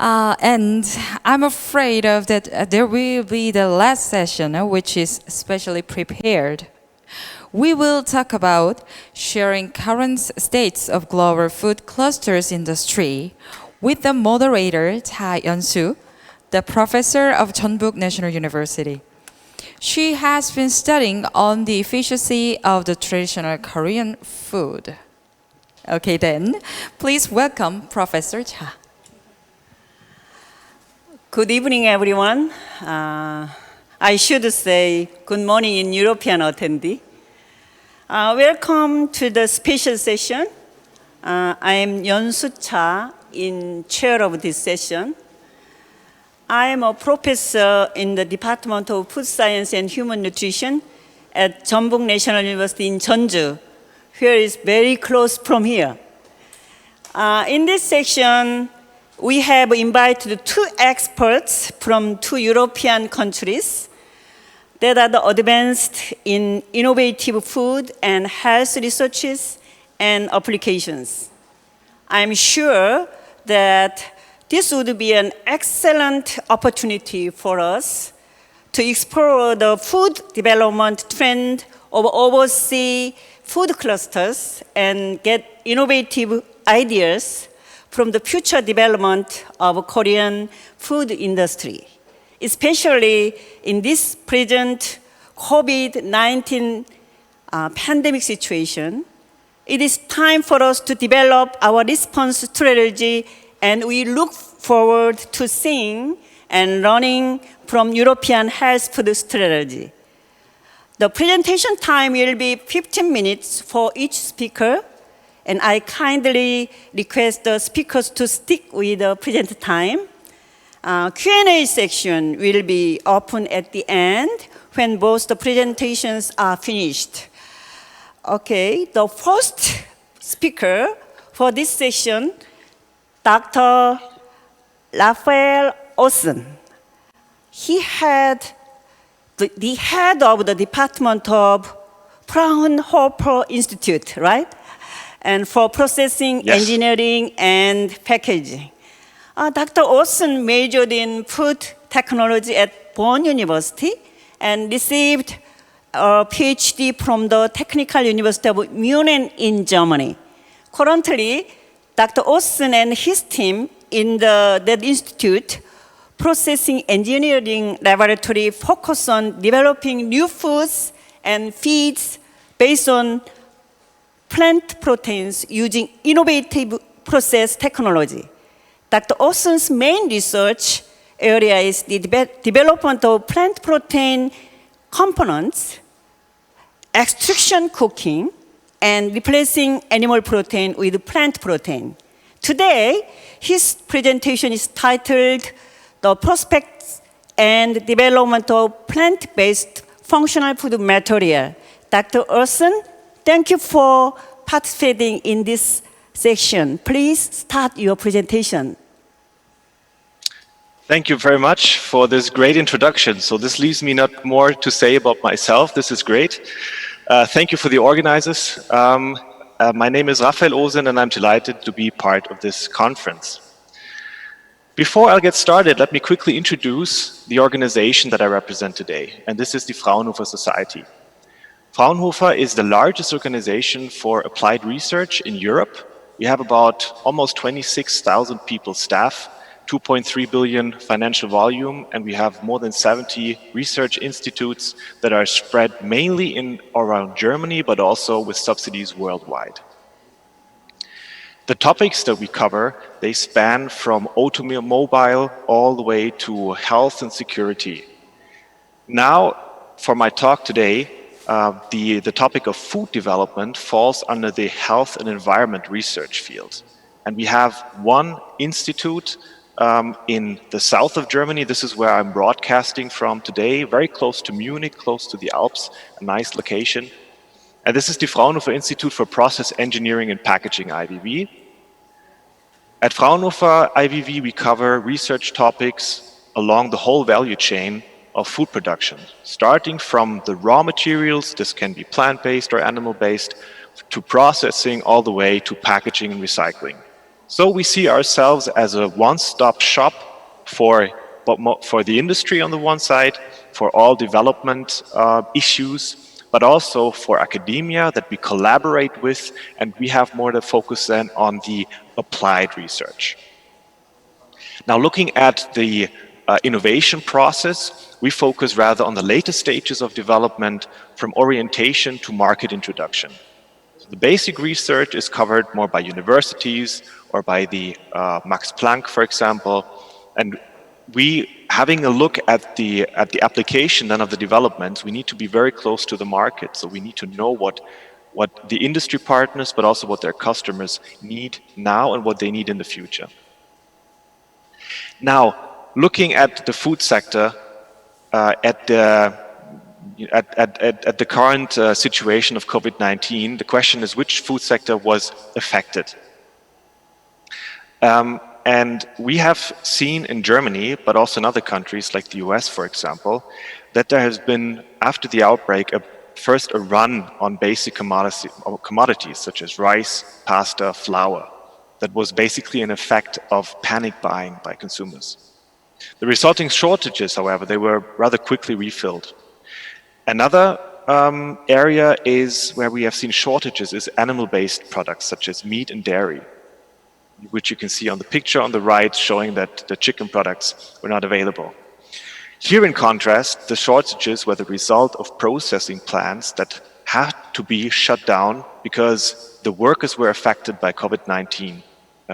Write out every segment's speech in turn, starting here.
And I'm afraid of that there will be the last session, which is specially prepared. We will talk about sharing current states of global food clusters industry with the moderator, Yeon-soo, the professor of Jeonbuk National University. She has been studying on the efficiency of the traditional Korean food. Okay then, please welcome Professor Cha. Good evening, everyone. I should say good morning in European attendee. Welcome to the special session. I am Yeon-soo Cha, in chair of this session. I am a professor in the Department of Food Science and Human Nutrition at Jeonbuk National University in Jeonju, where is very close from here. In this section, we have invited two experts from two European countries that are advanced in innovative food and health researches and applications. I'm sure that this would be an excellent opportunity for us to explore the food development trend of overseas food clusters and get innovative ideas from the future development of Korean food industry, especially in this present COVID-19 pandemic situation. It is time for us to develop our response strategy, and we look forward to seeing and learning from European health food strategy. The presentation time will be 15 minutes for each speaker, and I kindly request the speakers to stick with the present time. Q&A section will be open at the end when both the presentations are finished. Okay, the first speaker for this session, Dr. Rafael Osen. He had the head of the Department of Fraunhofer Institute, right? And for processing, Yes. engineering, and packaging. Dr. Osen majored in food technology at Bonn University and received a PhD from the Technical University of Munich in Germany. Currently, Dr. Osen and his team in that institute processing engineering laboratory focus on developing new foods and feeds based on plant proteins using innovative process technology. Dr. Osen's main research area is the development of plant protein components, extraction cooking, and replacing animal protein with plant protein. Today, his presentation is titled The Prospects and Development of Plant-Based Functional Food Material. Dr. Osen, thank you for participating in this section. Please start your presentation. Thank you very much for this great introduction. So this leaves me not more to say about myself. This is great. Thank you for the organizers. My name is Rafael Osen, and I'm delighted to be part of this conference. Before I'll get started, let me quickly introduce the organization that I represent today, and this is the Fraunhofer Society. Fraunhofer is the largest organization for applied research in Europe. We have about almost 26,000 people staff, 2.3 billion financial volume, and we have more than 70 research institutes that are spread mainly in around Germany, but also with subsidies worldwide. The topics that we cover, they span from automobile all the way to health and security. Now, for my talk today, the topic of food development falls under the health and environment research field. And we have one institute in the south of Germany. This is where I'm broadcasting from today, very close to Munich, close to the Alps, a nice location. And this is the Fraunhofer Institute for Process Engineering and Packaging, IVV. At Fraunhofer IVV, we cover research topics along the whole value chain of food production, starting from the raw materials, this can be plant-based or animal-based, to processing all the way to packaging and recycling. So we see ourselves as a one-stop shop for the industry on the one side, for all development issues, but also for academia that we collaborate with, and we have more to focus then on the applied research. Now, looking at the innovation process, we focus rather on the later stages of development, from orientation to market introduction. So the basic research is covered more by universities or by the Max Planck, for example, and having a look at the application then of the developments, we need to be very close to the market. So we need to know what the industry partners, but also what their customers need now and what they need in the future. Now, looking at the food sector, at the current situation of COVID-19, the question is which food sector was affected. And we have seen in Germany, but also in other countries like the US, for example, that there has been, after the outbreak, first a run on basic commodities such as rice, pasta, flour. That was basically an effect of panic buying by consumers. The resulting shortages, however, they were rather quickly refilled. Another area is where we have seen shortages is animal-based products such as meat and dairy, which you can see on the picture on the right, showing that the chicken products were not available. Here, in contrast, the shortages were the result of processing plants that had to be shut down because the workers were affected by COVID-19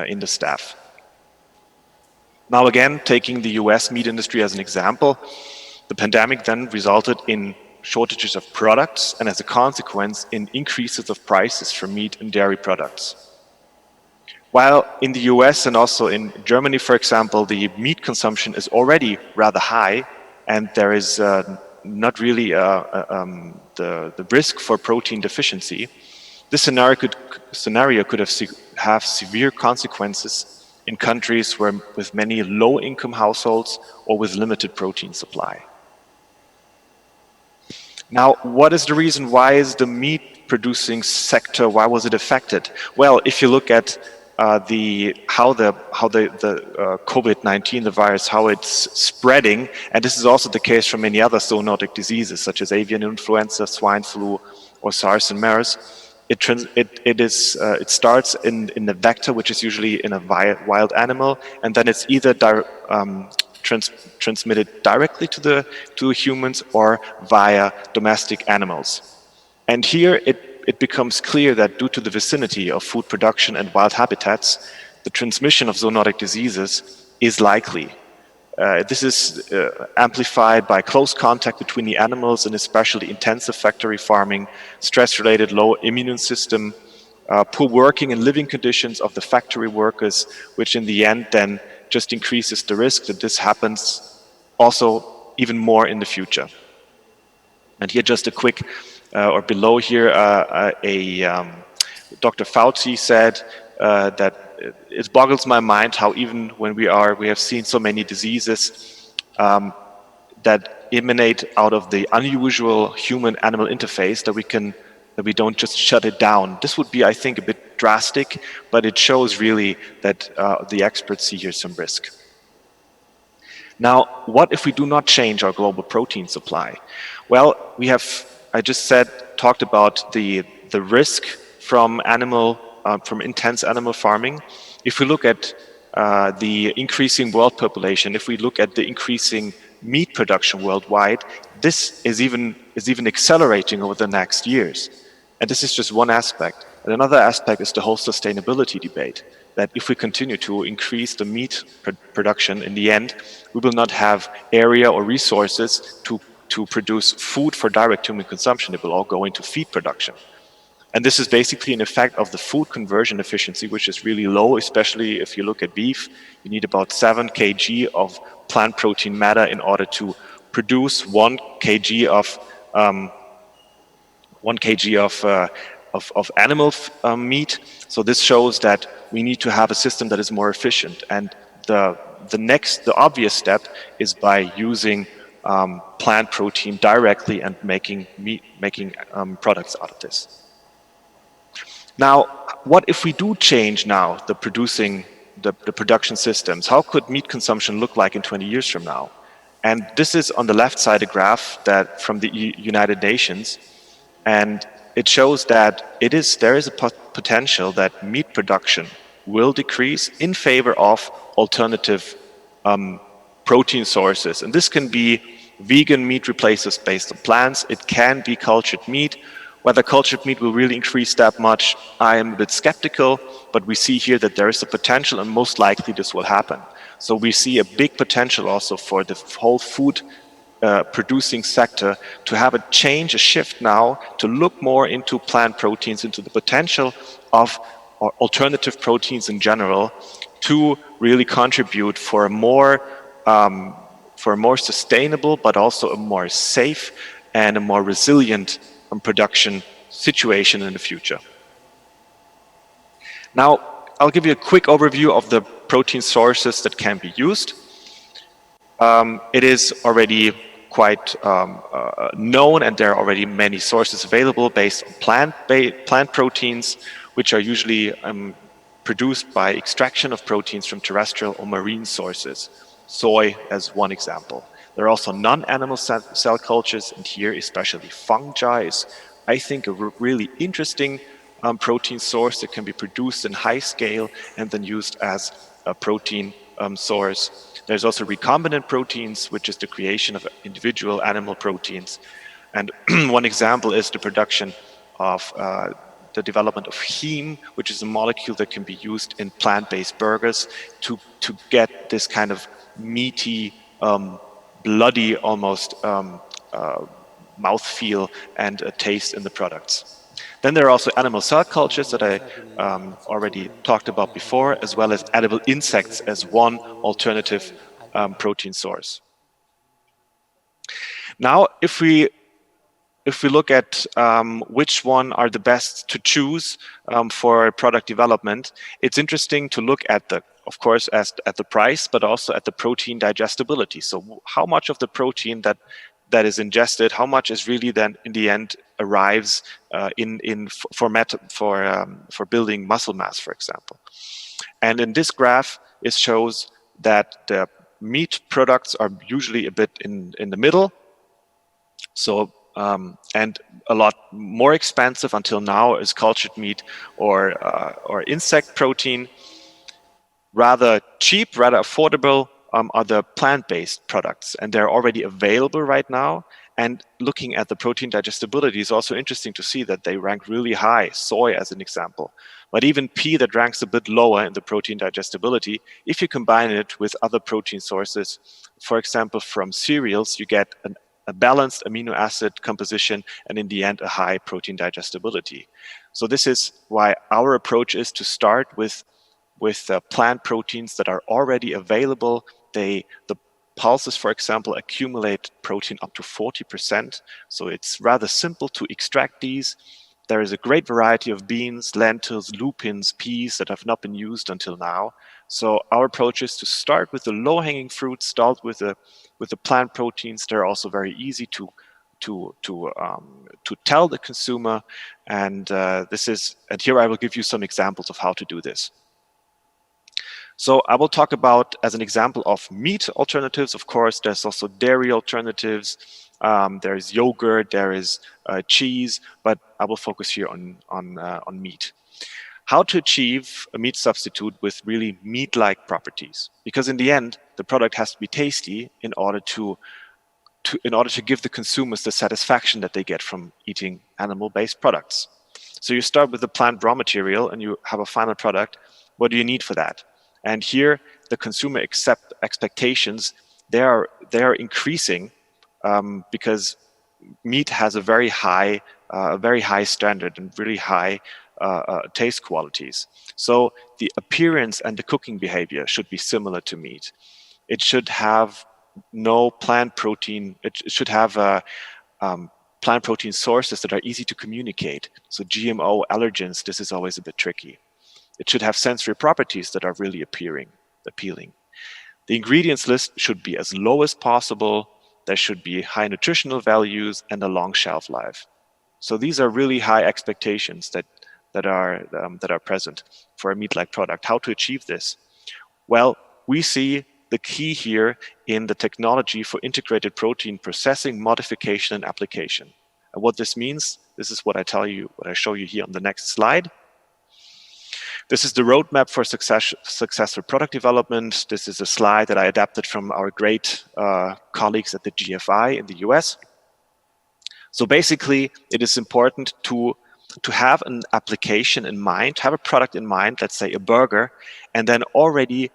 in the staff. Now again, taking the US meat industry as an example, the pandemic then resulted in shortages of products and as a consequence in increases of prices for meat and dairy products. While in the US and also in Germany, for example, the meat consumption is already rather high and there is not really the risk for protein deficiency, this scenario could have severe consequences in countries with many low-income households or with limited protein supply. Now, what is the reason? Why is the meat-producing sector, why was it affected? Well, if you look at how the COVID-19, the virus, how it's spreading, and this is also the case for many other zoonotic diseases such as avian influenza, swine flu, or SARS and MERS. It starts in the vector, which is usually in a wild animal, and then it's either transmitted directly to humans or via domestic animals. And here it becomes clear that due to the vicinity of food production and wild habitats, the transmission of zoonotic diseases is likely. This is amplified by close contact between the animals and especially intensive factory farming, stress-related low immune system, poor working and living conditions of the factory workers, which in the end then just increases the risk that this happens also even more in the future. And here just a quick, or below here, Dr. Fauci said that it boggles my mind how even when we have seen so many diseases that emanate out of the unusual human-animal interface that we don't just shut it down. This would be, I think, a bit drastic, but it shows really that the experts see here some risk. Now, what if we do not change our global protein supply? Well, I just talked about the risk from intense animal farming. If we look at the increasing world population, if we look at the increasing meat production worldwide, this is even accelerating over the next years. And this is just one aspect. And another aspect is the whole sustainability debate, that if we continue to increase the meat production, in the end, we will not have area or resources to produce food for direct human consumption. It will all go into feed production. And this is basically an effect of the food conversion efficiency, which is really low, especially if you look at beef. You need about 7 kg of plant protein matter in order to produce 1 kg of animal meat. So this shows that we need to have a system that is more efficient. And the obvious step is by using plant protein directly and making products out of this. Now, what if we do change now the producing the production systems. How could meat consumption look like in 20 years from now? And this is on the left side a graph that from the United Nations, and it shows that there is a potential that meat production will decrease in favor of alternative protein sources. And this can be vegan meat replaces based on plants. It can be cultured meat. Whether cultured meat will really increase that much, I am a bit skeptical, but we see here that there is a potential and most likely this will happen. So we see a big potential also for the whole food producing sector to have a change, a shift now to look more into plant proteins, into the potential of alternative proteins in general to really contribute for a more sustainable, but also a more safe and a more resilient production situation in the future. Now, I'll give you a quick overview of the protein sources that can be used. It is already quite known, and there are already many sources available based on plant proteins, which are usually produced by extraction of proteins from terrestrial or marine sources. Soy as one example. There are also non-animal cell cultures, and here especially fungi is, I think, a really interesting protein source that can be produced in high scale and then used as a protein source. There's also recombinant proteins, which is the creation of individual animal proteins. And one example is the production of the development of heme, which is a molecule that can be used in plant-based burgers to get this kind of meaty, bloody almost mouthfeel and a taste in the products. Then there are also animal cell cultures that I already talked about before, as well as edible insects as one alternative protein source. Now, if we look at which one are the best to choose for product development, it's interesting to look at of course, at the price, but also at the protein digestibility. So how much of the protein that is ingested, how much is really then in the end arrives for building muscle mass, for example. And in this graph, it shows that the meat products are usually a bit in the middle. So and a lot more expensive until now is cultured meat or insect protein. Rather cheap, rather affordable are the plant-based products, and they're already available right now. And looking at the protein digestibility is also interesting to see that they rank really high, soy as an example. But even pea that ranks a bit lower in the protein digestibility, if you combine it with other protein sources, for example, from cereals, you get a balanced amino acid composition and in the end, a high protein digestibility. So this is why our approach is to start with plant proteins that are already available. The pulses, for example, accumulate protein up to 40%. So it's rather simple to extract these. There is a great variety of beans, lentils, lupins, peas that have not been used until now. So our approach is to start with the low-hanging fruit, start with the plant proteins. They're also very easy to tell the consumer. And here I will give you some examples of how to do this. So I will talk about, as an example of meat alternatives, of course, there's also dairy alternatives. There's yogurt, there is cheese, but I will focus here on meat. How to achieve a meat substitute with really meat-like properties? Because in the end, the product has to be tasty in order to give the consumers the satisfaction that they get from eating animal-based products. So you start with the plant raw material and you have a final product. What do you need for that? And here, the consumer expectations, they are increasing because meat has a very high standard and really high taste qualities. So the appearance and the cooking behavior should be similar to meat. It should have no plant protein. It should have plant protein sources that are easy to communicate. So GMO, allergens, this is always a bit tricky. It should have sensory properties that are really appealing. The ingredients list should be as low as possible. There should be high nutritional values and a long shelf life. So these are really high expectations that are present for a meat-like product. How to achieve this? Well, we see the key here in the technology for integrated protein processing, modification, and application. And what this means, this is what I show you here on the next slide. This is the roadmap for successful product development. This is a slide that I adapted from our great colleagues at the GFI in the US. So basically, it is important to have an application in mind, have a product in mind, let's say a burger, and then already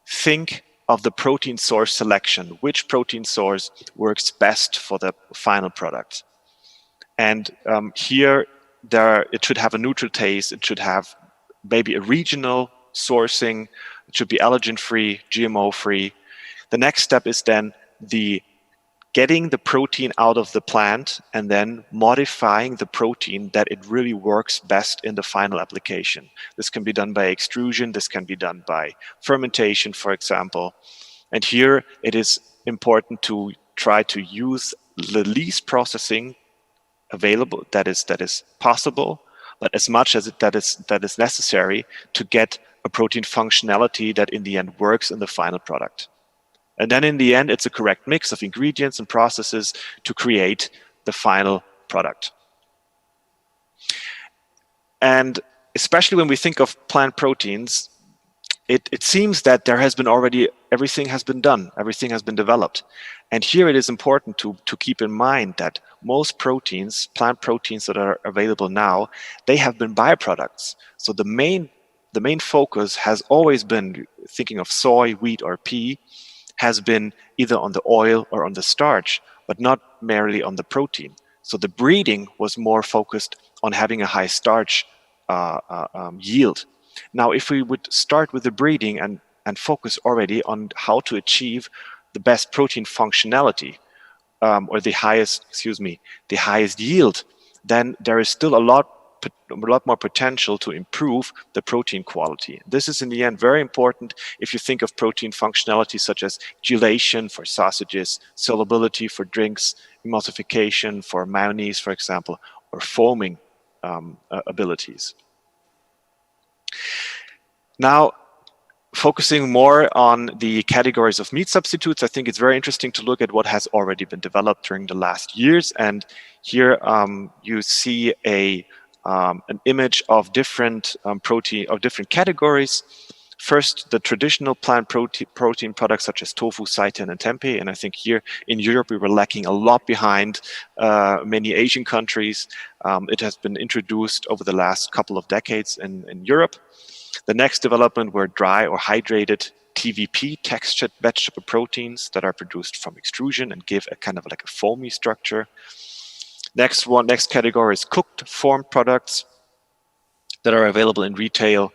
think of the protein source selection, which protein source works best for the final product. And here, it should have a neutral taste, it should have maybe a regional sourcing, it should be allergen-free, GMO-free. The next step is then getting the protein out of the plant and then modifying the protein that it really works best in the final application. This can be done by extrusion, this can be done by fermentation, for example. And here it is important to try to use the least processing available that is possible, but as much as that is necessary to get a protein functionality that in the end works in the final product. And then in the end, it's a correct mix of ingredients and processes to create the final product. And especially when we think of plant proteins, it seems that there has been already, everything has been done, everything has been developed. And here it is important to keep in mind that most proteins, plant proteins that are available now, they have been byproducts. So the main focus has always been, thinking of soy, wheat, or pea, has been either on the oil or on the starch, but not merely on the protein. So the breeding was more focused on having a high starch yield. Now, if we would start with the breeding and focus already on how to achieve the best protein functionality, or the highest yield, then there is still a lot more potential to improve the protein quality. This is in the end very important if you think of protein functionality such as gelation for sausages, solubility for drinks, emulsification for mayonnaise, for example, or foaming abilities. Now, focusing more on the categories of meat substitutes, I think it's very interesting to look at what has already been developed during the last years. And here you see an image of different different categories. First, the traditional plant protein products such as tofu, seitan, and tempeh. And I think here in Europe, we were lacking a lot behind many Asian countries. It has been introduced over the last couple of decades in Europe. The next development were dry or hydrated TVP, textured vegetable proteins that are produced from extrusion and give a kind of like a foamy structure. Next category is cooked formed products that are available in retail.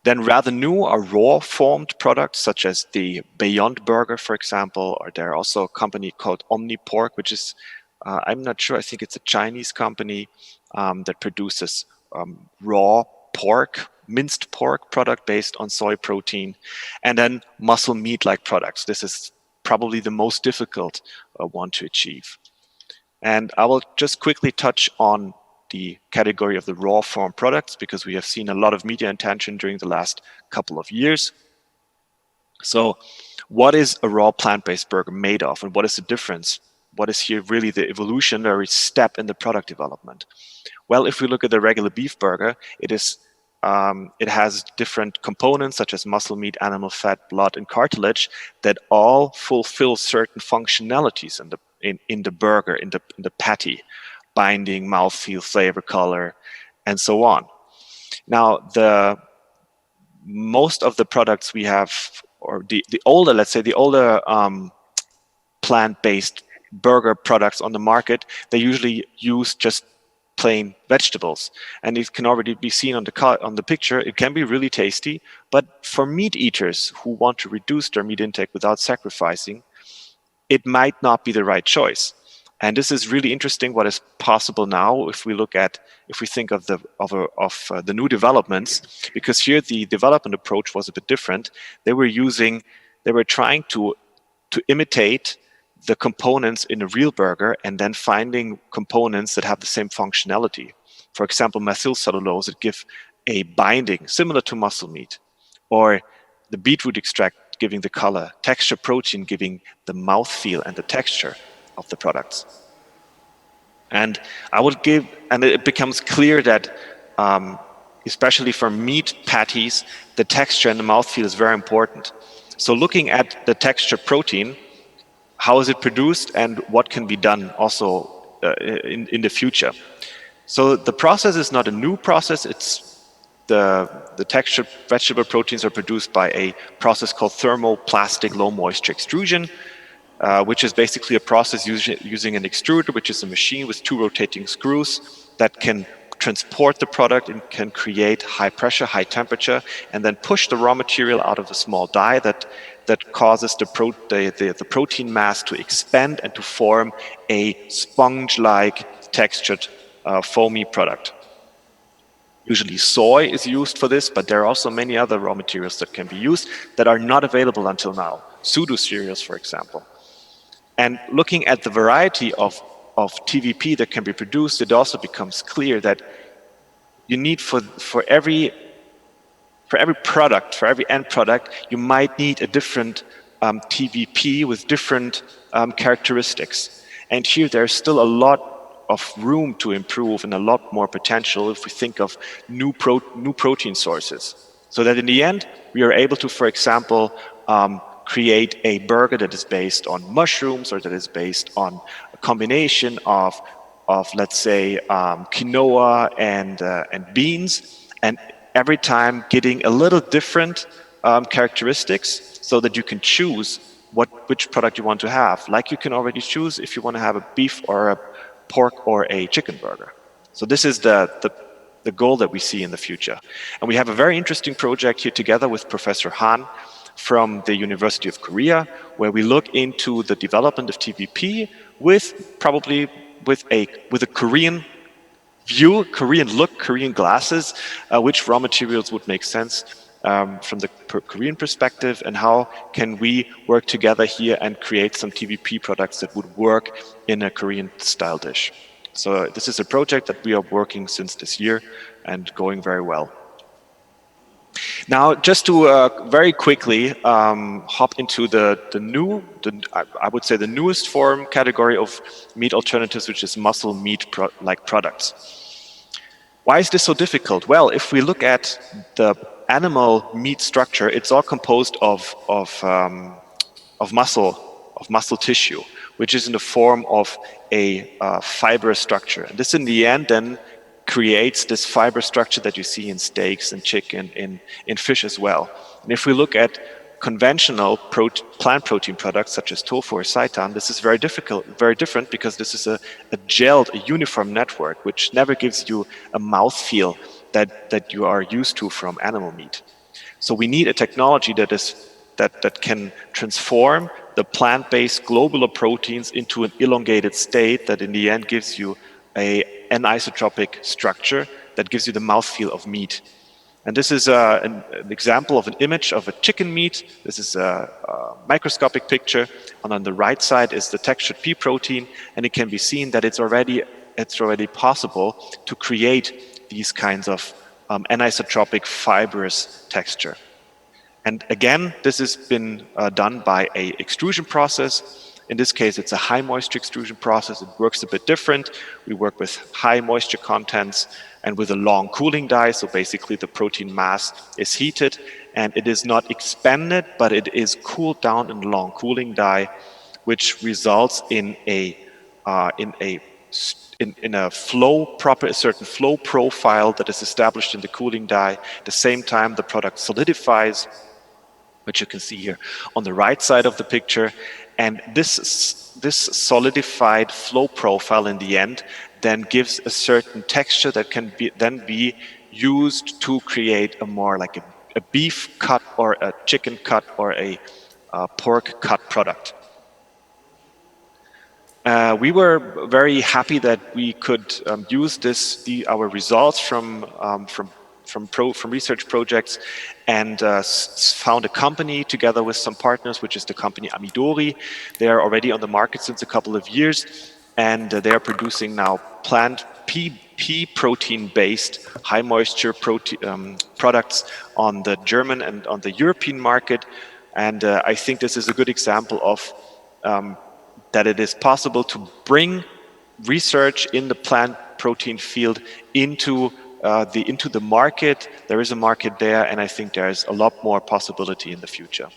Then rather new are raw formed products such as the Beyond Burger, for example, or there are also a company called Omni Pork, which is, I'm not sure, I think it's a Chinese company that produces raw pork, minced pork product based on soy protein, and then muscle meat-like products. This is probably the most difficult one to achieve. And I will just quickly touch on the category of the raw form products because we have seen a lot of media attention during the last couple of years. So what is a raw plant-based burger made of, and what is the difference? What is here really the evolutionary step in the product development? Well, if we look at the regular beef burger, it has different components such as muscle meat, animal fat, blood, and cartilage that all fulfill certain functionalities in the burger, in the patty, binding, mouthfeel, flavor, color, and so on. Now, most of the products we have, or the older plant-based burger products on the market, they usually use just plain vegetables, and it can already be seen on the picture. It can be really tasty, but for meat eaters who want to reduce their meat intake without sacrificing, it might not be the right choice. And this is really interesting what is possible now if we think of the new developments, because here the development approach was a bit different. They were trying to imitate the components in a real burger and then finding components that have the same functionality. For example, methyl cellulose that give a binding similar to muscle meat, or the beetroot extract giving the color, texture protein giving the mouthfeel and the texture of the products. And it becomes clear that especially for meat patties, the texture and the mouthfeel is very important. So looking at the texture protein, how is it produced and what can be done also in the future. So the process is not a new process. It's the textured vegetable proteins are produced by a process called thermoplastic low moisture extrusion, which is basically a process using an extruder, which is a machine with 2 rotating screws that can transport the product and can create high pressure, high temperature, and then push the raw material out of a small die that causes the protein mass to expand and to form a sponge-like textured foamy product. Usually soy is used for this, but there are also many other raw materials that can be used that are not available until now. Pseudo cereals, for example. And looking at the variety of TVP that can be produced, it also becomes clear that you need for every product, for every end product, you might need a different TVP with different characteristics. And here there's still a lot of room to improve and a lot more potential if we think of new protein sources. So that in the end, we are able to, for example, create a burger that is based on mushrooms or that is based on a combination of let's say, quinoa and beans, and every time getting a little different characteristics so that you can choose which product you want to have. Like you can already choose if you want to have a beef or a pork or a chicken burger. So this is the goal that we see in the future. And we have a very interesting project here together with Professor Han from the University of Korea, where we look into the development of TVP with a Korean view, Korean look, Korean glasses, which raw materials would make sense from the Korean perspective, and how can we work together here and create some TVP products that would work in a Korean style dish. So this is a project that we are working since this year and going very well. Now, just to very quickly hop into I would say the newest form category of meat alternatives, which is muscle meat-like products. Why is this so difficult? Well, if we look at the animal meat structure, it's all composed of muscle tissue, which is in the form of a fibrous structure. And this, in the end, then creates this fiber structure that you see in steaks and chicken, in fish as well. And if we look at conventional plant protein products such as tofu or seitan, this is very different because this is a gelled, a uniform network, which never gives you a mouthfeel that you are used to from animal meat. So we need a technology that can transform the plant-based globular proteins into an elongated state that in the end gives you an anisotropic structure that gives you the mouthfeel of meat. And this is an example of an image of a chicken meat. This is a microscopic picture, and on the right side is the textured pea protein, and it can be seen that it's already possible to create these kinds of anisotropic fibrous texture. And again, this has been done by an extrusion process. In this case, it's a high moisture extrusion process. It works a bit different. We work with high moisture contents and with a long cooling die. So basically the protein mass is heated and it is not expanded, but it is cooled down in a long cooling die, which results in a certain flow profile that is established in the cooling die. At the same time, the product solidifies, which you can see here on the right side of the picture. And this solidified flow profile in the end then gives a certain texture that can then be used to create a more like a beef cut or a chicken cut or a pork cut product. We were very happy that we could use our results from research projects and found a company together with some partners, which is the company Amidori. They are already on the market since a couple of years, and they are producing now plant pea pea protein-based high moisture products on the German and on the European market. And I think this is a good example of that it is possible to bring research in the plant protein field into the market. There is a market there, and I think there's a lot more possibility in the future.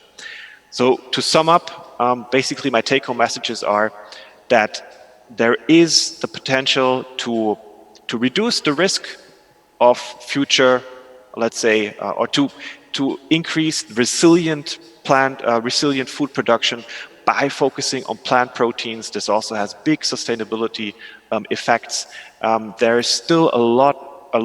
So to sum up, basically my take-home messages are that there is the potential to reduce the risk of future, let's say, or to increase resilient food production by focusing on plant proteins. This also has big sustainability effects. There is still a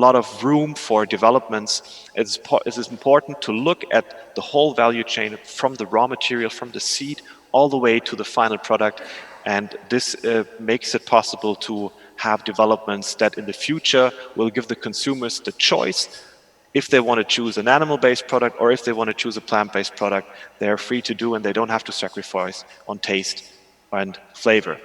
lot of room for developments. It is important to look at the whole value chain from the raw material, from the seed, all the way to the final product. And this makes it possible to have developments that in the future will give the consumers the choice. If they want to choose an animal-based product or if they want to choose a plant-based product, they're free to do, and they don't have to sacrifice on taste and flavor.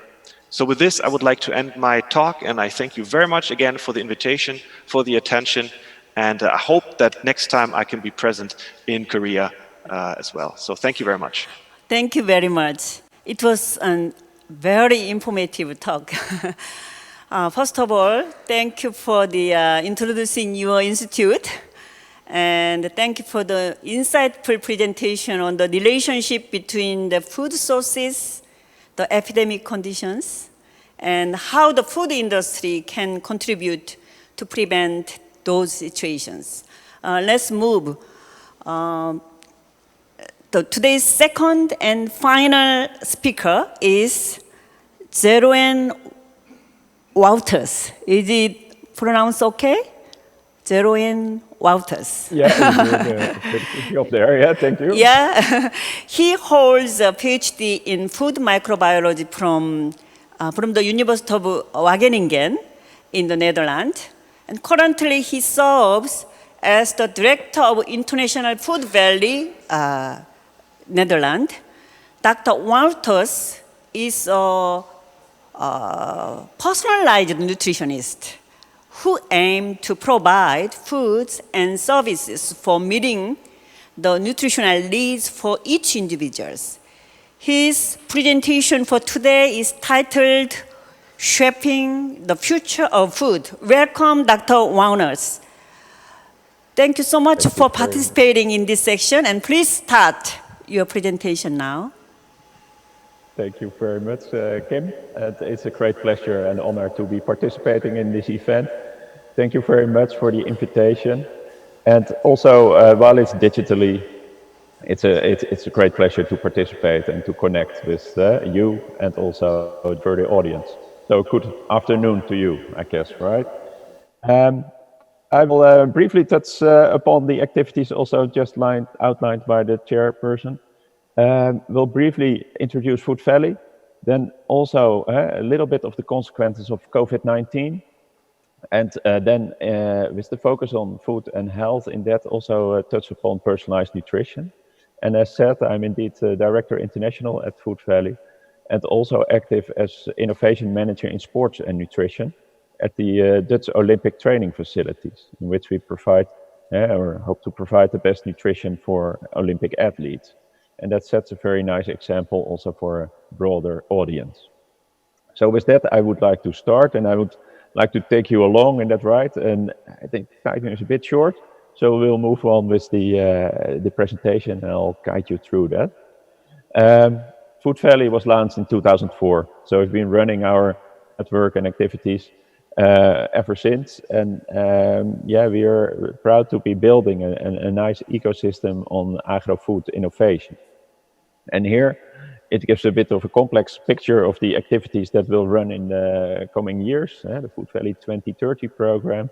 So with this, I would like to end my talk, and I thank you very much again for the invitation, for the attention, and I hope that next time I can be present in Korea as well. So thank you very much. Thank you very much. It was a very informative talk. First of all, thank you for the introducing your institute, and thank you for the insightful presentation on the relationship between the food sources, the epidemic conditions, and how the food industry can contribute to prevent those situations. Let's move. Today's second and final speaker is Jeroen Wouters. Is it pronounced okay? Jeroen Wouters. Yeah, you did a job there. Yeah, thank you. Yeah, he holds a PhD in food microbiology from the University of Wageningen in the Netherlands. And currently he serves as the director of International Food Valley, Netherlands. Dr. Wouters is a personalized nutritionist who aim to provide foods and services for meeting the nutritional needs for each individual. His presentation for today is titled Shaping the Future of Food. Welcome, Dr. Wouters. Thank you so much for participating in this section, and please start your presentation now. Thank you very much, Kim. It's a great pleasure and honor to be participating in this event. Thank you very much for the invitation. And also, while it's digitally, it's a great pleasure to participate and to connect with you and also for the audience. So good afternoon to you, I guess, right? I will briefly touch upon the activities also just outlined by the chairperson. We'll briefly introduce Food Valley, then also a little bit of the consequences of COVID-19, and then with the focus on food and health, in that also touch upon personalized nutrition. And as said, I'm indeed Director International at Food Valley, and also active as Innovation Manager in Sports and Nutrition at the Dutch Olympic training facilities, in which we provide or hope to provide the best nutrition for Olympic athletes. And that sets a very nice example also for a broader audience. So with that, I would like to start, and I would like to take you along in that ride. And I think 5 minutes is a bit short, so we'll move on with the presentation, and I'll guide you through that. Food Valley was launched in 2004, so we've been running our network and activities ever since. And yeah, we are proud to be building a nice ecosystem on agro-food innovation. And here it gives a bit of a complex picture of the activities that will run in the coming years, the Food Valley 2030 program,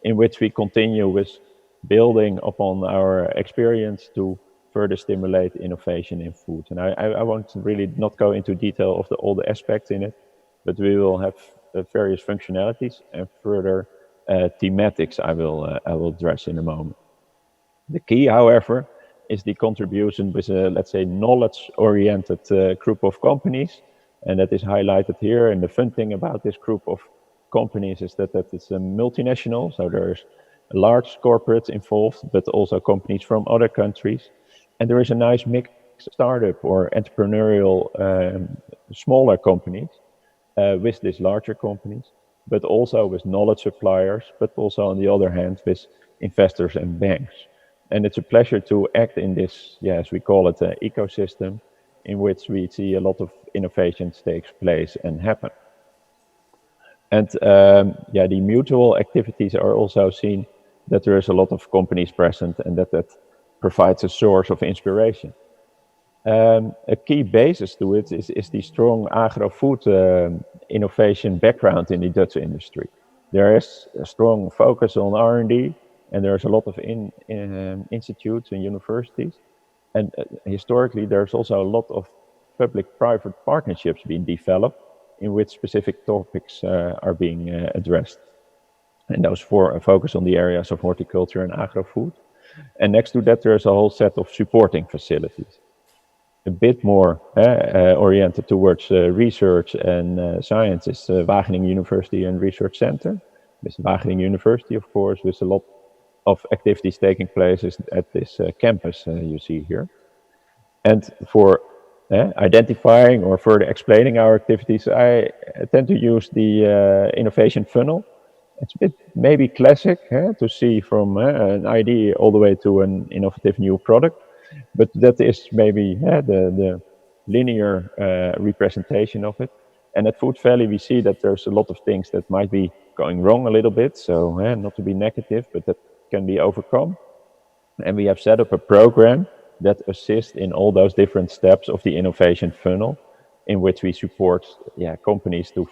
in which we continue with building upon our experience to further stimulate innovation in food. And I won't really not go into detail of all the aspects in it, but we will have various functionalities and further thematics I will address in a moment. The key, however, is the contribution with a, let's say, knowledge-oriented group of companies, and that is highlighted here. And the fun thing about this group of companies is that it's a multinational, so there's large corporates involved, but also companies from other countries. And there is a nice mix of startup or entrepreneurial smaller companies with these larger companies, but also with knowledge suppliers, but also on the other hand with investors and banks. And it's a pleasure to act in this, as we call it, an ecosystem in which we see a lot of innovations takes place and happen. And the mutual activities are also seen that there is a lot of companies present and that provides a source of inspiration. A key basis to it is the strong agro-food innovation background in the Dutch industry. There is a strong focus on R&D, and there's a lot of institutes and universities. And historically, there's also a lot of public-private partnerships being developed in which specific topics are being addressed. And those focus on the areas of horticulture and agro-food. And next to that, there's a whole set of supporting facilities. A bit more oriented towards research and science is Wageningen University and Research Center. This Wageningen University, of course, with a lot of activities taking place at this campus you see here. And for identifying or further explaining our activities, I tend to use the innovation funnel. It's a bit maybe classic to see from an idea all the way to an innovative new product, but that is maybe the linear representation of it. And at Food Valley, we see that there's a lot of things that might be going wrong a little bit, so not to be negative, but that can be overcome. And we have set up a program that assists in all those different steps of the innovation funnel, in which we support companies to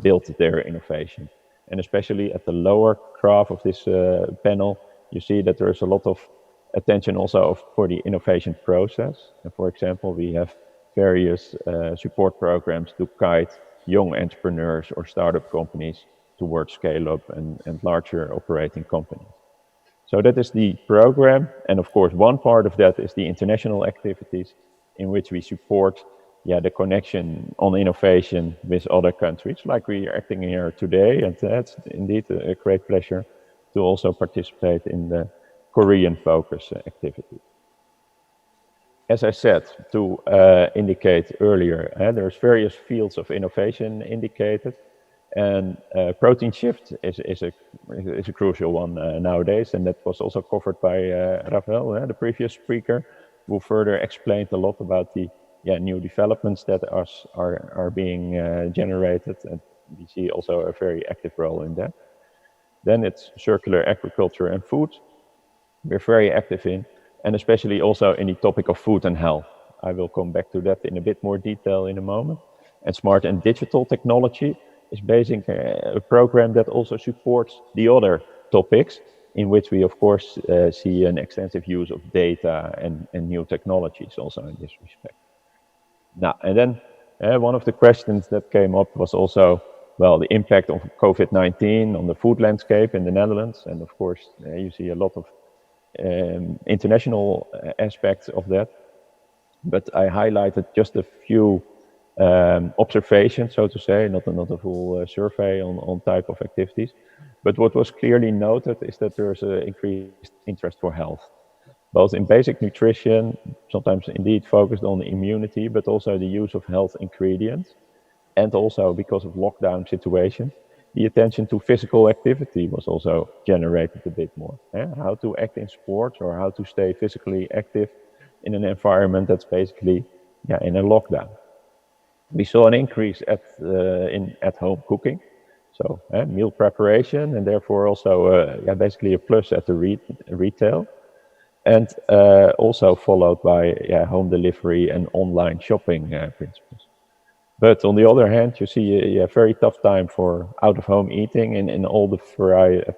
build their innovation. And especially at the lower graph of this panel, you see that there's a lot of attention also for the innovation process. And for example, we have various support programs to guide young entrepreneurs or startup companies towards scale-up and larger operating companies. So that is the program. And of course, one part of that is the international activities in which we support the connection on innovation with other countries, like we are acting here today. And that's indeed a great pleasure to also participate in the Korean focus activity. As I said, to indicate earlier, there's various fields of innovation indicated. And protein shift is a crucial one nowadays, and that was also covered by Rafael, the previous speaker, who further explained a lot about the new developments that are being generated, and we see also a very active role in that. Then it's circular agriculture and food. We're very active in, and especially also in the topic of food and health. I will come back to that in a bit more detail in a moment. And smart and digital technology is basically a program that also supports the other topics, in which we of course see an extensive use of data and new technologies also in this respect. Now, and then one of the questions that came up was also, well, the impact of COVID-19 on the food landscape in the Netherlands. And of course, you see a lot of international aspects of that. But I highlighted just a few observations, so to say, not a full survey on type of activities. But what was clearly noted is that there's an increased interest for health, both in basic nutrition, sometimes indeed focused on immunity, but also the use of health ingredients. And also because of lockdown situation, the attention to physical activity was also generated a bit more. How to act in sports or how to stay physically active in an environment that's basically in a lockdown. We saw an increase in at-home cooking, so meal preparation, and therefore also basically a plus at the retail, and also followed by home delivery and online shopping principles. But on the other hand, you see a very tough time for out-of-home eating in all the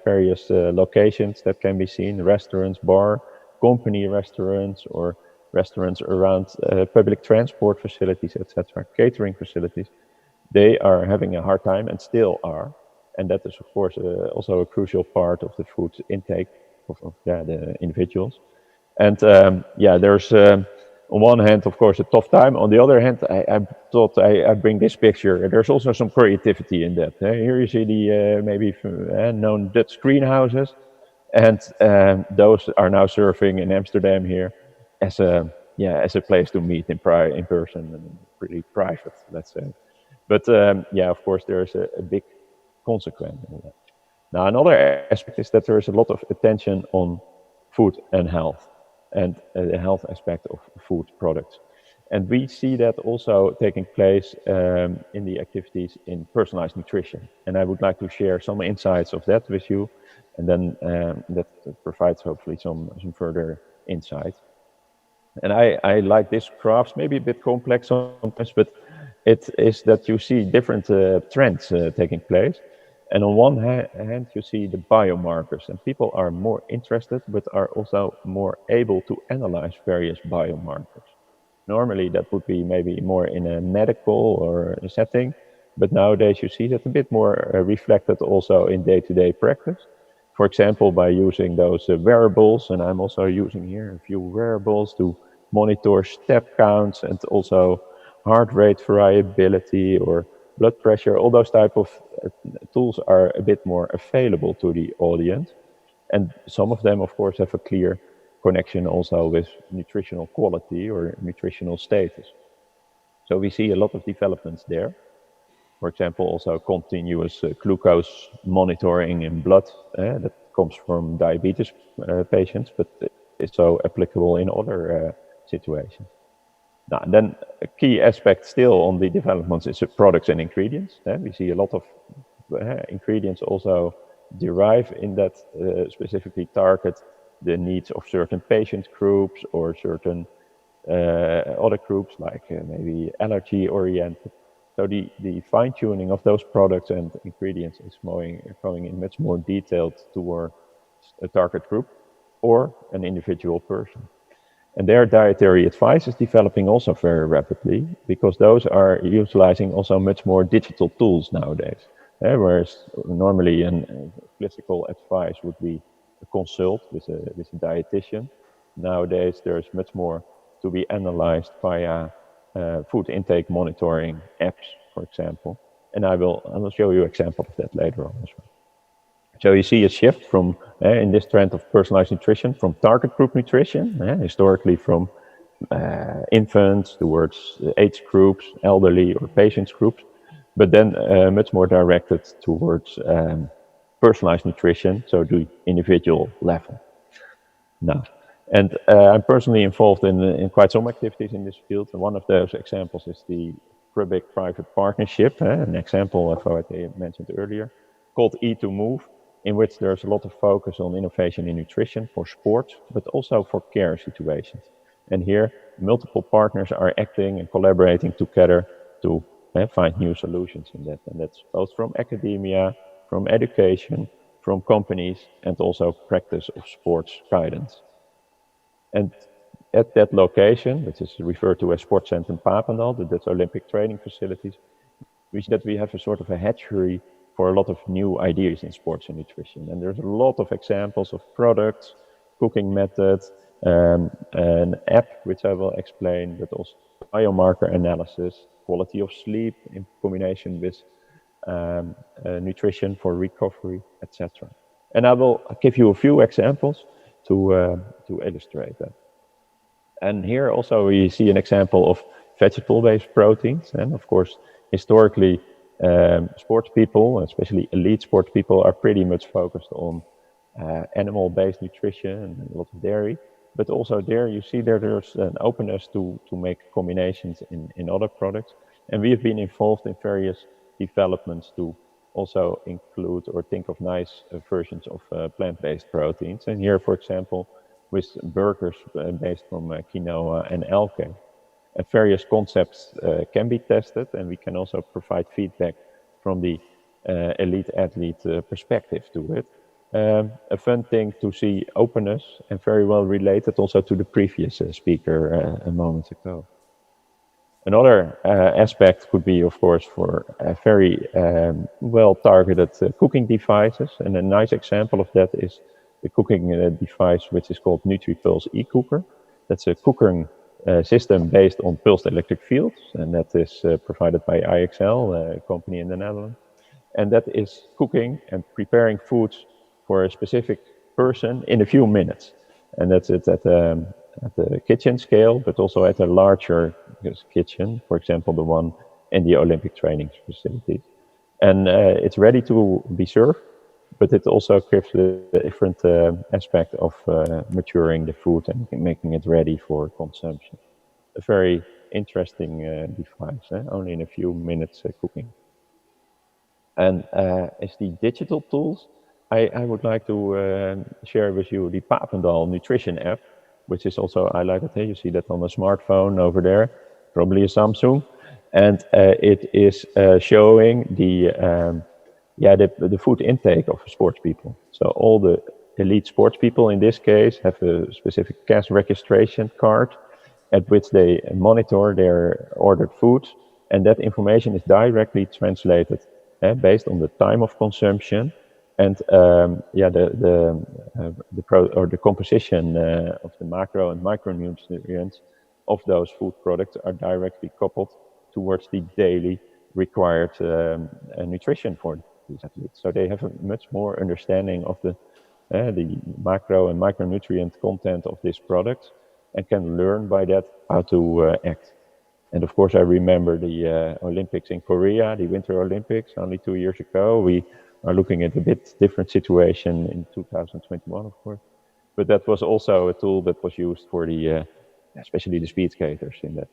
various locations that can be seen: restaurants, bar, company restaurants, or restaurants around public transport facilities, etc., catering facilities. They are having a hard time and still are. And that is, of course, also a crucial part of the food intake of the individuals. And there's on one hand, of course, a tough time. On the other hand, I thought I bring this picture. There's also some creativity in that. Here you see the maybe known Dutch greenhouses, and those are now serving in Amsterdam here as a place to meet in person and pretty private, let's say. But of course, there's a big consequence in that. Now, another aspect is that there is a lot of attention on food and health, and the health aspect of food products. And we see that also taking place in the activities in personalized nutrition. And I would like to share some insights of that with you, and then that provides hopefully some further insight. And I like this graph, maybe a bit complex sometimes, but it is that you see different trends taking place. And on one hand, you see the biomarkers, and people are more interested, but are also more able to analyze various biomarkers. Normally, that would be maybe more in a medical or a setting, but nowadays you see that a bit more reflected also in day-to-day practice. For example, by using those wearables, and I'm also using here a few wearables to monitor step counts and also heart rate variability or blood pressure. All those type of tools are a bit more available to the audience. And some of them, of course, have a clear connection also with nutritional quality or nutritional status. So we see a lot of developments there. For example, also continuous glucose monitoring in blood that comes from diabetes patients, but it's so applicable in other situations. Now, and then a key aspect still on the developments is products and ingredients. We see a lot of ingredients also derive in that specifically target the needs of certain patient groups or certain other groups like maybe allergy oriented. So the fine-tuning of those products and ingredients is going in much more detailed toward a target group or an individual person. And their dietary advice is developing also very rapidly because those are utilizing also much more digital tools nowadays. Whereas normally a classical advice would be a consult with a dietitian. Nowadays there's much more to be analyzed via food intake monitoring apps, for example. And I will show you an example of that later on as well. So you see a shift from, in this trend of personalized nutrition, from target group nutrition, historically from infants towards age groups, elderly or patients groups, but then much more directed towards personalized nutrition, so the individual level. Now, and I'm personally involved in quite some activities in this field. And one of those examples is the public-private partnership, an example of what I mentioned earlier, called E2Move, in which there's a lot of focus on innovation in nutrition for sports, but also for care situations. And here, multiple partners are acting and collaborating together to find new solutions in that. And that's both from academia, from education, from companies, and also practice of sports guidance. And at that location, which is referred to as Sportcentrum Papendal, the Dutch Olympic training facilities, we see that we have a sort of a hatchery for a lot of new ideas in sports and nutrition. And there's a lot of examples of products, cooking methods, an app, which I will explain, but also biomarker analysis, quality of sleep in combination with nutrition for recovery, etc. And I will give you a few examples to illustrate that. And here also we see an example of vegetable-based proteins. And of course, historically, sports people, especially elite sports people, are pretty much focused on animal-based nutrition and a lot of dairy. But also there you see there's an openness to make combinations in other products. And we have been involved in various developments to also include or think of nice versions of plant-based proteins. And here, for example, with burgers based from quinoa and algae. Various concepts can be tested, and we can also provide feedback from the elite athlete perspective to it. A fun thing to see openness, and very well related also to the previous speaker a moment ago. Another aspect could be, of course, for very well-targeted cooking devices, and a nice example of that is the cooking device which is called NutriPulse e-cooker. That's a cooking system based on pulsed electric fields, and that is provided by IXL, a company in the Netherlands. And that is cooking and preparing foods for a specific person in a few minutes. And that's it at the kitchen scale, but also at a larger kitchen, for example, the one in the Olympic training facilities. And it's ready to be served, but it also gives a different aspect of maturing the food and making it ready for consumption. A very interesting device, only in a few minutes cooking. And as the digital tools, I would like to share with you the Papendal nutrition app, which is also highlighted here. You see that on the smartphone over there, probably a Samsung. And it is showing the food intake of sports people. So all the elite sports people in this case have a specific cash registration card at which they monitor their ordered foods, and that information is directly translated based on the time of consumption and the composition of the macro and micronutrients of those food products are directly coupled towards the daily required nutrition for these athletes. So they have a much more understanding of the macro and micronutrient content of this product and can learn by that how to act. And of course, I remember the Olympics in Korea, the Winter Olympics, only 2 years ago. We are looking at a bit different situation in 2021, of course. But that was also a tool that was used for the, especially the speed skaters in that.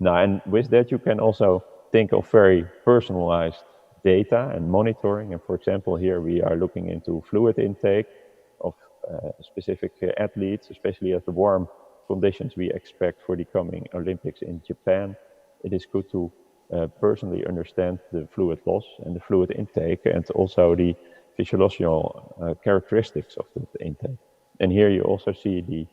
Now, and with that, you can also think of very personalized data and monitoring. And for example, here we are looking into fluid intake of specific athletes, especially at the warm conditions we expect for the coming Olympics in Japan. It is good to personally understand the fluid loss and the fluid intake and also the physiological characteristics of the intake. And here you also see the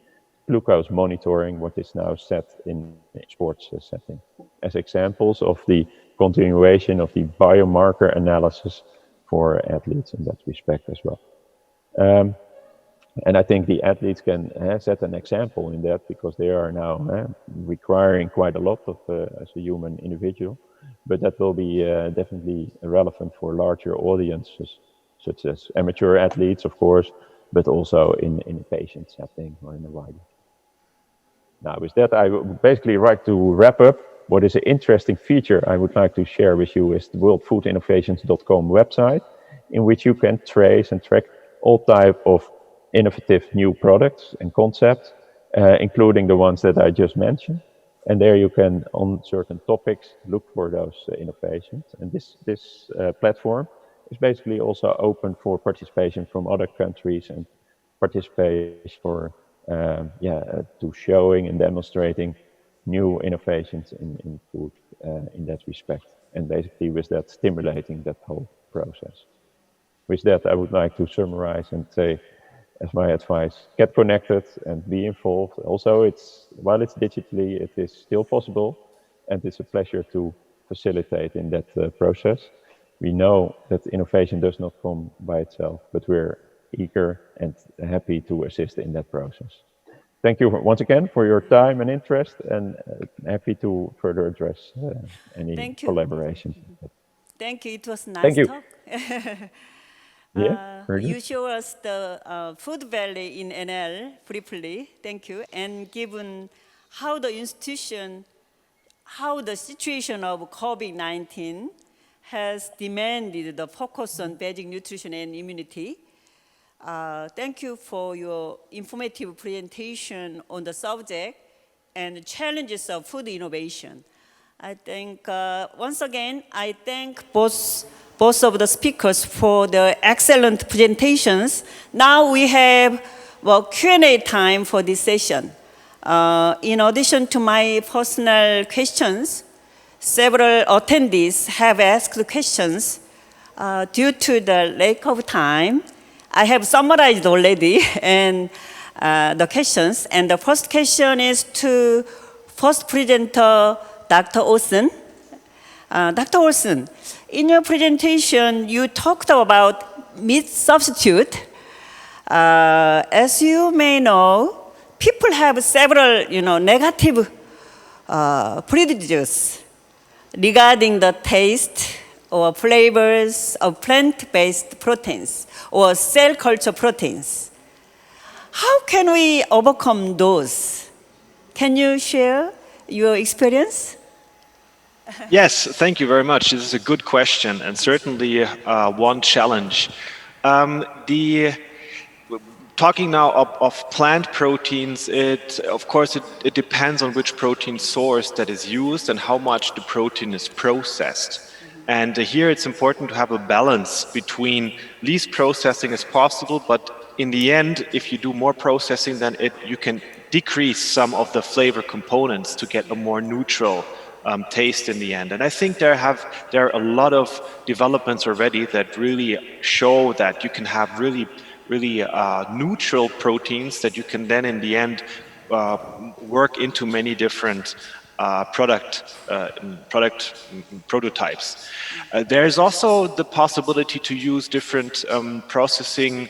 glucose monitoring, what is now set in a sports setting, as examples of the continuation of the biomarker analysis for athletes in that respect as well. And I think the athletes can set an example in that because they are now requiring quite a lot of as a human individual, but that will be definitely relevant for larger audiences, such as amateur athletes, of course, but also in a patient setting or in a wider. Now, with that, I would basically like to wrap up. What is an interesting feature I would like to share with you is the worldfoodinnovations.com website, in which you can trace and track all type of innovative new products and concepts, including the ones that I just mentioned. And there you can, on certain topics, look for those innovations. And this platform is basically also open for participation from other countries and participation for to showing and demonstrating new innovations in food in that respect. And basically with that, stimulating that whole process. With that, I would like to summarize and say, as my advice, get connected and be involved. Also, while it's digitally, it is still possible, and it's a pleasure to facilitate in that process. We know that innovation does not come by itself, but we're eager and happy to assist in that process. Thank you once again for your time and interest, and happy to further address any collaboration. Thank you. It was nice Thank you. talk. Yeah, very You good. show us the food valley in NL briefly. Thank you. And given how the institution, how the situation of COVID-19 has demanded the focus on basic nutrition and immunity, thank you for your informative presentation on the subject and the challenges of food innovation. I think, once again, I thank both of the speakers for the excellent presentations. Now we have Q&A time for this session. In addition to my personal questions, several attendees have asked questions. Due to the lack of time, I have summarized already and the questions. And the first question is to first presenter, Dr. Osen. Dr. Olsen, in your presentation, you talked about meat substitute. As you may know, people have several, negative prejudices regarding the taste or flavors of plant-based proteins or cell culture proteins. How can we overcome those? Can you share your experience? Yes, thank you very much. This is a good question and certainly one challenge. Talking now of plant proteins, of course it depends on which protein source that is used and how much the protein is processed. And here it's important to have a balance between least processing as possible, but in the end, if you do more processing, then you can decrease some of the flavor components to get a more neutral taste in the end. And I think there are a lot of developments already that really show that you can have really neutral proteins that you can then in the end work into many different product prototypes. There's also the possibility to use different processing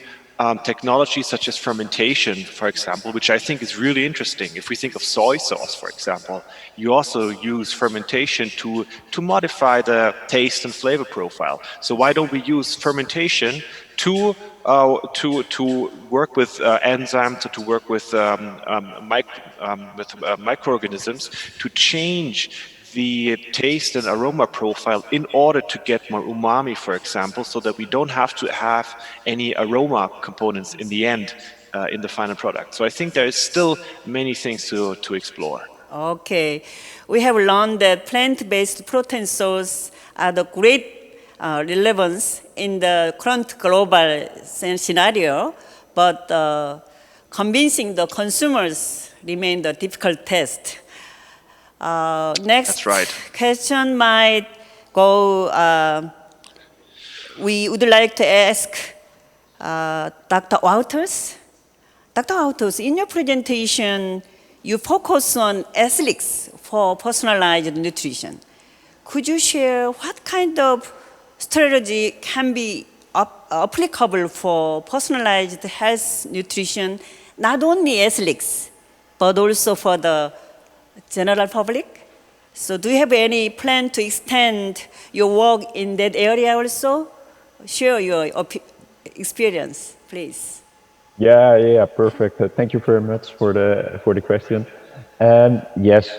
technologies such as fermentation, for example, which I think is really interesting. If we think of soy sauce, for example, you also use fermentation to modify the taste and flavor profile. So why don't we use fermentation to work with enzymes, to work with microorganisms to change the taste and aroma profile in order to get more umami, for example, so that we don't have to have any aroma components in the end in the final product. So I think there is still many things to explore. Okay. We have learned that plant-based protein sources are the great relevance in the current global scenario, but convincing the consumers remain the difficult test. Next That's right. question might go, we would like to ask Dr. Wouters. Dr. Wouters, in your presentation, you focus on athletes for personalized nutrition. Could you share what kind of strategy can be applicable for personalized health nutrition, not only athletes, but also for the general public? So do you have any plan to extend your work in that area also? Share your experience, please. Yeah, perfect. Thank you very much for the question. Yes,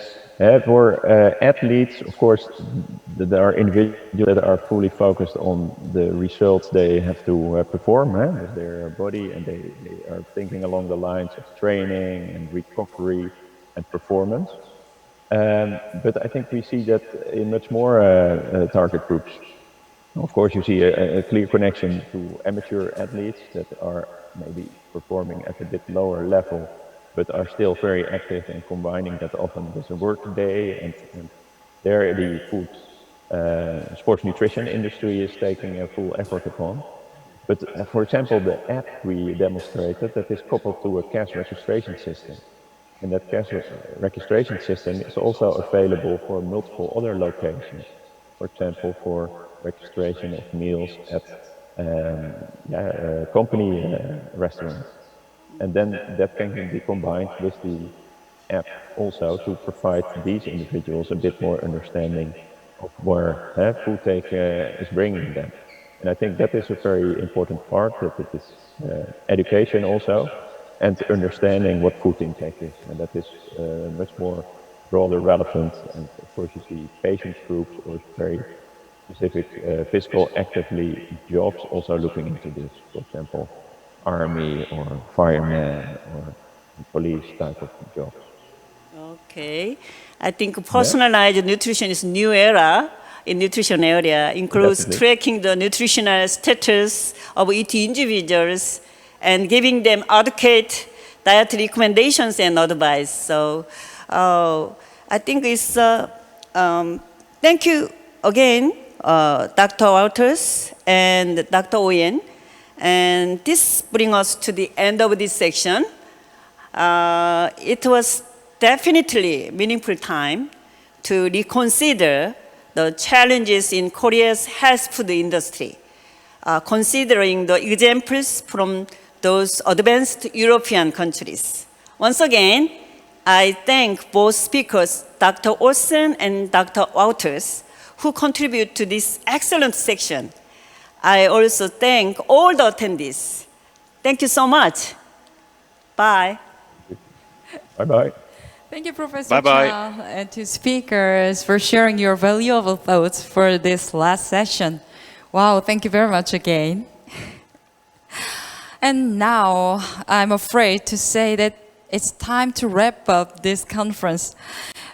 for athletes, of course, there are individuals that are fully focused on the results they have to perform with their body, and they are thinking along the lines of training and recovery and performance. But I think we see that in much more target groups. Of course, you see a clear connection to amateur athletes that are maybe performing at a bit lower level, but are still very active and combining that often with a work day. And there the food sports nutrition industry is taking a full effort upon. But for example, the app we demonstrated that is coupled to a cash registration system. And that cash registration system is also available for multiple other locations. For example, for registration of meals at company restaurants. And then that can be combined with the app also to provide these individuals a bit more understanding of where food take is bringing them. And I think that is a very important part, that it is education also, and understanding what food intake is. And that is much more broader relevant. And of course you see patient groups or very specific physical actively jobs also looking into this. For example, army or fireman or police type of jobs. Okay. I think personalized nutrition is a new era in nutrition area, includes tracking the nutritional status of each individuals and giving them adequate diet recommendations and advice. So I think it's, thank you again, Dr. Wouters and Dr. Oyen. And this brings us to the end of this section. It was definitely a meaningful time to reconsider the challenges in Korea's health food industry, considering the examples from those advanced European countries. Once again, I thank both speakers, Dr. Osen and Dr. Wouters, who contribute to this excellent section. I also thank all the attendees. Thank you so much. Bye. Bye-bye. Thank you, Professor Bye-bye. Cha, and to speakers for sharing your valuable thoughts for this last session. Wow, thank you very much again. And now, I'm afraid to say that it's time to wrap up this conference.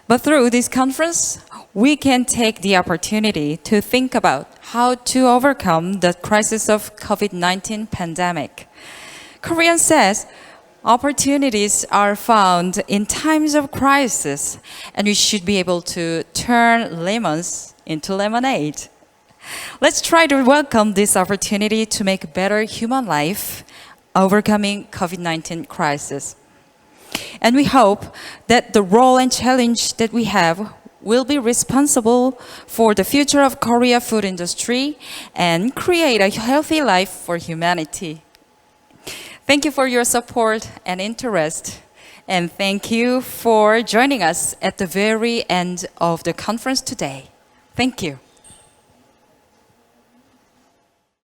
But through this conference, we can take the opportunity to think about how to overcome the crisis of COVID-19 pandemic. Korean says, opportunities are found in times of crisis, and we should be able to turn lemons into lemonade. Let's try to welcome this opportunity to make better human life, overcoming COVID-19 crisis. And we hope that the role and challenge that we have will be responsible for the future of Korea food industry and create a healthy life for humanity. Thank you for your support and interest. And thank you for joining us at the very end of the conference today. Thank you.